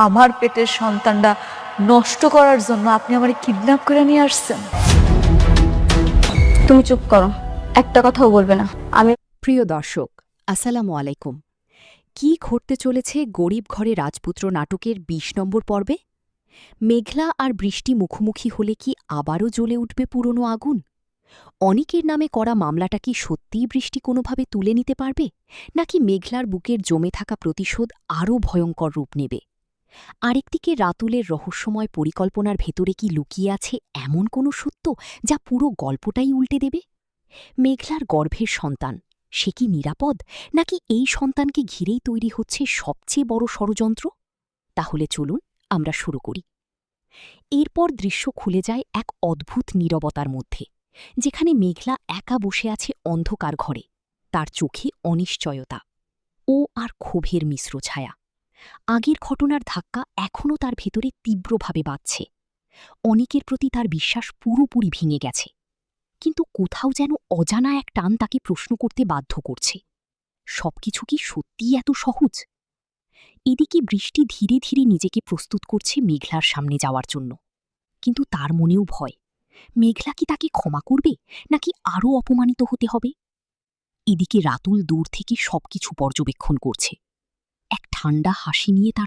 আমার পেটের সন্তানটা নষ্ট করার জন্য আপনি আমারে কিডন্যাপ করে নিয়ে আসছেন। তুমি চুপ করো, একটা কথাও বলবে না। আমি প্রিয় দর্শক, আসসালামু আলাইকুম। কি ঘটতে চলেছে গরিব ঘরে রাজপুত্র নাটকের ২০ নম্বর পর্বে? মেঘলা আর বৃষ্টি মুখোমুখি হলে কি আবারও জ্বলে উঠবে পুরনো আগুন? অনিকের নামে করা মামলাটা কি সত্যিই বৃষ্টি কোনোভাবে তুলে নিতে পারবে, নাকি মেঘলার বুকের জমে থাকা প্রতিশোধ আরও ভয়ঙ্কর রূপ নেবে? আরেকদিকে রাতুলের রহস্যময় পরিকল্পনার ভেতরে কি লুকিয়ে আছে এমন কোনো সত্য যা পুরো গল্পটাই উল্টে দেবে? মেঘলার গর্ভের সন্তান, সে কি নিরাপদ, নাকি এই সন্তানকে ঘিরেই তৈরি হচ্ছে সবচেয়ে বড় ষড়যন্ত্র? তাহলে চলুন আমরা শুরু করি। এরপর দৃশ্য খুলে যায় এক অদ্ভুত নীরবতার মধ্যে, যেখানে মেঘলা একা বসে আছে অন্ধকার ঘরে, তার চোখে অনিশ্চয়তা ও আর ক্ষোভের মিশ্র ছায়া। আগের ঘটনার ধাক্কা এখনও তার ভেতরে তীব্রভাবে বাজছে। অনিকের প্রতি তার বিশ্বাস পুরোপুরি ভেঙে গেছে, কিন্তু কোথাও যেন অজানা এক টান তাকে প্রশ্ন করতে বাধ্য করছে, সবকিছু কি সত্যিই এত সহজ? এদিকে বৃষ্টি ধীরে ধীরে নিজেকে প্রস্তুত করছে মেঘলার সামনে যাওয়ার জন্য, কিন্তু তার মনেও ভয়। মেঘলা কি তাকে ক্ষমা করবে, নাকি আরও অপমানিত হতে হবে? এদিকে রাতুল দূর থেকে সবকিছু পর্যবেক্ষণ করছে। এক ঠান্ডা হাসি নিয়ে তার